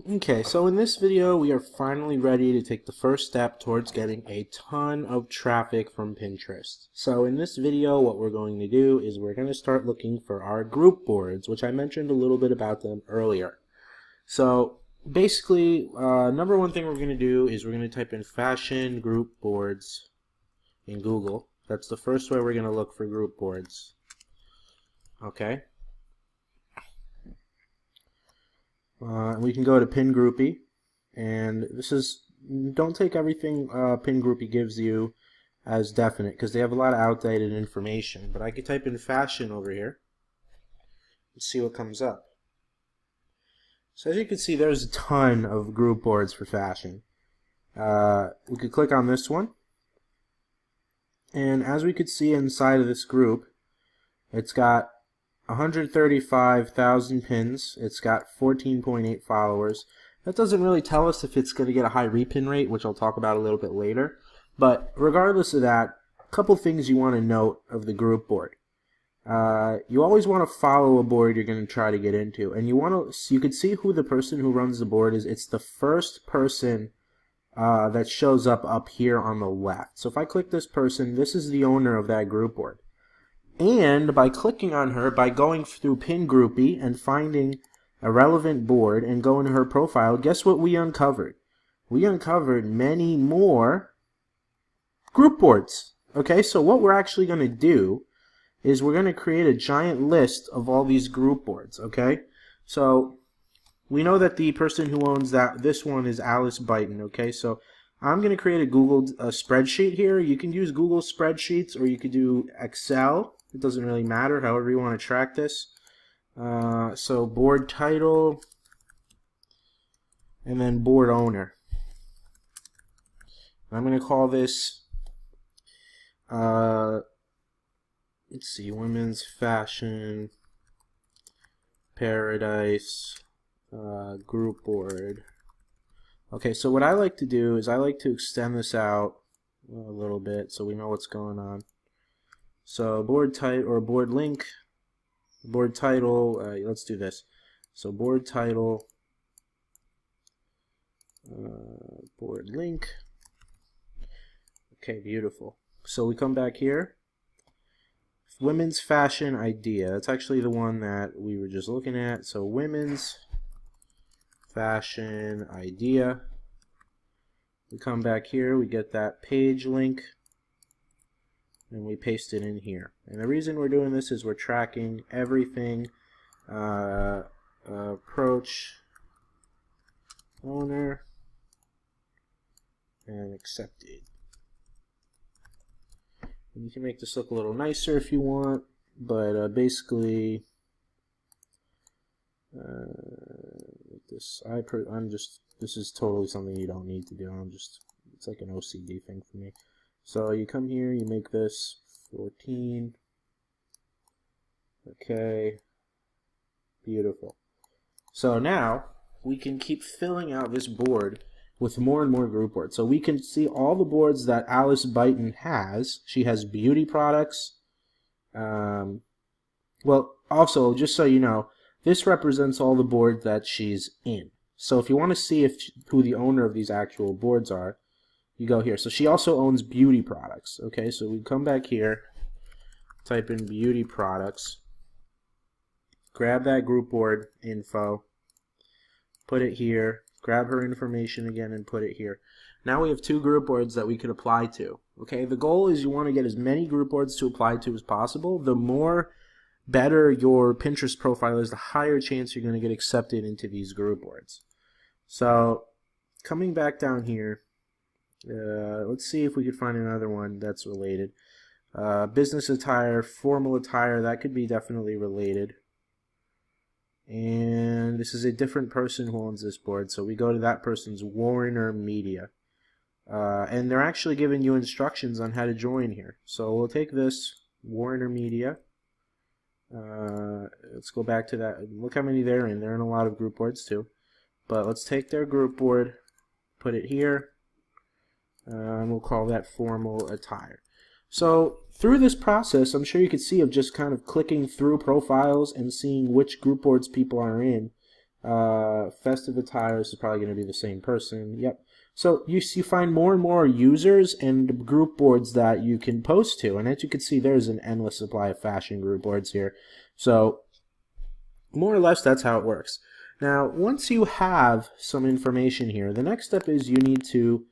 Okay, so in this video we are finally ready to take the first step towards getting a ton of traffic from Pinterest. So in this video what we're going to do is we're going to start looking for our group boards, which I mentioned a little bit about them earlier. So basically, number one thing we're going to do is we're going to type in fashion group boards in Google. That's the first way we're going to look for group boards. Okay. We can go to Pin Groupie, and this is, don't take everything Pin Groupie gives you as definite, because they have a lot of outdated information. But I could type in fashion over here and see what comes up. So as you can see, there's a ton of group boards for fashion. We could click on this one, and as we could see inside of this group, it's got 135,000 pins. It's got 14.8 followers. That doesn't really tell us if it's going to get a high repin rate, which I'll talk about a little bit later. But regardless of that, a couple things you want to note of the group board. You always want to follow a board you're going to try to get into, and you can see who the person who runs the board is. It's the first person that shows up here on the left. So if I click this person, this is the owner of that group board. And by clicking on her, by going through Pin Groupie and finding a relevant board and going to her profile, guess what we uncovered? We uncovered many more group boards. Okay, so what we're actually going to do is we're going to create a giant list of all these group boards. Okay, so we know that the person who owns this one is Alice Byton. Okay, so I'm going to create a Google spreadsheet here. You can use Google Spreadsheets, or you could do Excel. It doesn't really matter, however you want to track this. So board title, and then board owner. I'm going to call this, let's see, Women's Fashion Paradise group board. Okay, so what I like to do is I like to extend this out a little bit so we know what's going on. So board title or board link, board title, let's do this. So board title, board link. Okay, beautiful. So we come back here. Women's fashion idea. That's actually the one that we were just looking at. So women's fashion idea. We come back here, we get that page link, and we paste it in here. And the reason we're doing this is we're tracking everything. Approach owner and accepted. And you can make this look a little nicer if you want, but basically this is totally something you don't need to do. It's like an OCD thing for me. So you come here, you make this 14. Okay, beautiful. So now we can keep filling out this board with more and more group boards. So we can see all the boards that Alice Byton has. She has beauty products. Well, also, just so you know, this represents all the boards that she's in. So if you want to see who the owner of these actual boards are, you go here. So she also owns beauty products. Okay, so we come back here, type in beauty products, grab that group board info, put it here, grab her information again and put it here. Now we have two group boards that we could apply to. Okay, the goal is you want to get as many group boards to apply to as possible. The more better your Pinterest profile is, the higher chance you're going to get accepted into these group boards. So coming back down here, let's see if we could find another one that's related. Business attire, formal attire, that could be definitely related. And this is a different person who owns this board, so we go to that person's Warner Media. And they're actually giving you instructions on how to join here. So we'll take this Warner Media. Let's go back to that. Look how many they're in. They're in a lot of group boards too. But let's take their group board, put it here, and we'll call that formal attire. So through this process, I'm sure you could see of just kind of clicking through profiles and seeing which group boards people are in. Festive attire is probably going to be the same person. Yep. So you find more and more users and group boards that you can post to. And as you can see, there's an endless supply of fashion group boards here. So more or less, that's how it works. Now, once you have some information here, the next step is you need to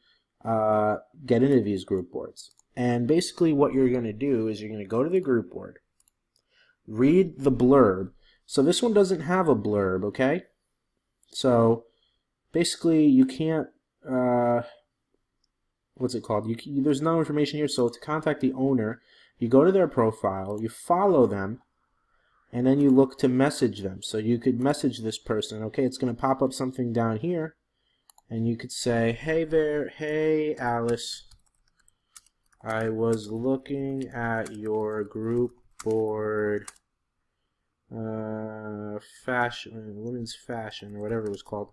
get into these group boards. And basically what you're going to do is you're going to go to the group board, read the blurb. So this one doesn't have a blurb, okay? So basically you can't, what's it called? There's no information here. So to contact the owner, you go to their profile, you follow them, and then you look to message them. So you could message this person. Okay, it's going to pop up something down here, and you could say, hey there, hey Alice, I was looking at your group board, fashion, women's fashion, or whatever it was called.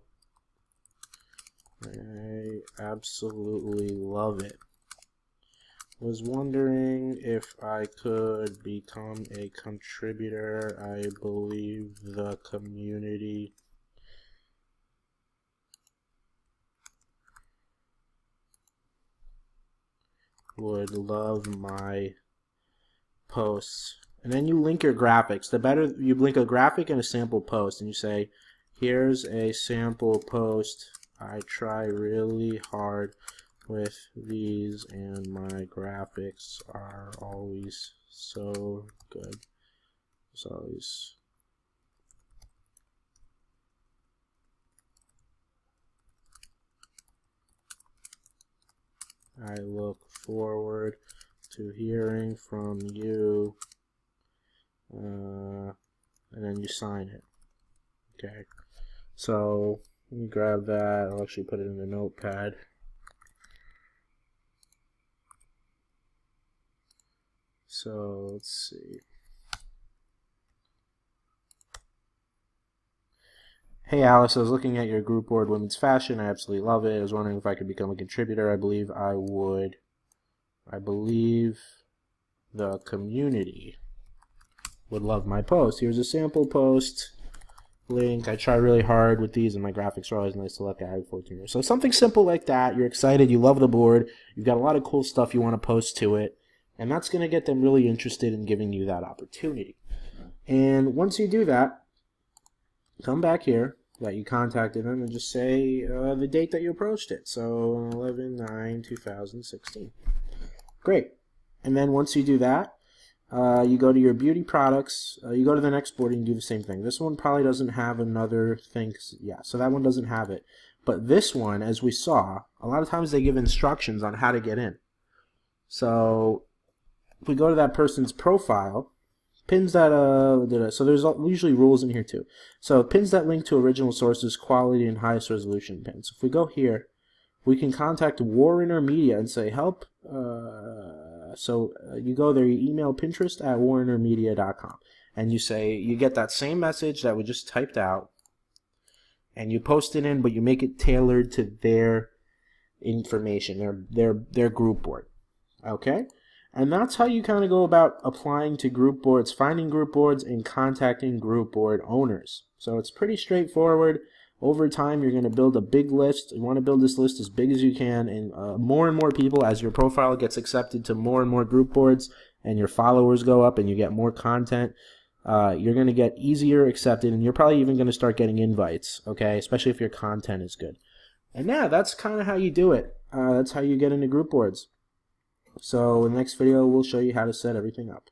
I absolutely love it. Was wondering if I could become a contributor. I believe the community would love my posts. And then you link your graphics. The better you link a graphic and a sample post, and you say, here's a sample post. I try really hard with these, and my graphics are always so good. It's always I look forward to hearing from you, and then you sign it. Okay, so let me grab that. I'll actually put it in the notepad. So let's see. Hey Alice, I was looking at your group board, Women's Fashion. I absolutely love it. I was wondering if I could become a contributor. I believe I would. I believe the community would love my post. Here's a sample post link. I try really hard with these, and my graphics are always nice to look at. 14 years. So something simple like that. You're excited. You love the board. You've got a lot of cool stuff you want to post to it. And that's going to get them really interested in giving you that opportunity. And once you do that, come back here that you contacted them and just say the date that you approached it. So 11/9/2016. Great. And then once you do that, you go to your beauty products. You go to the next board and you do the same thing. This one probably doesn't have another thing. Yeah, so that one doesn't have it. But this one, as we saw, a lot of times they give instructions on how to get in. So if we go to that person's profile, pins that so there's usually rules in here too. So pins that link to original sources, quality, and highest resolution pins. If we go here, we can contact Warner Media and say help. You go there, you email Pinterest at warnermedia.com, and you say, you get that same message that we just typed out, and you post it in, but you make it tailored to their information, their group board. Okay? And that's how you kind of go about applying to group boards, finding group boards, and contacting group board owners. So it's pretty straightforward. Over time, you're going to build a big list. You want to build this list as big as you can, and more people, as your profile gets accepted to more and more group boards, and your followers go up, and you get more content, you're going to get easier accepted, and you're probably even going to start getting invites, okay, especially if your content is good. And yeah, that's kind of how you do it. That's how you get into group boards. So in the next video, we'll show you how to set everything up.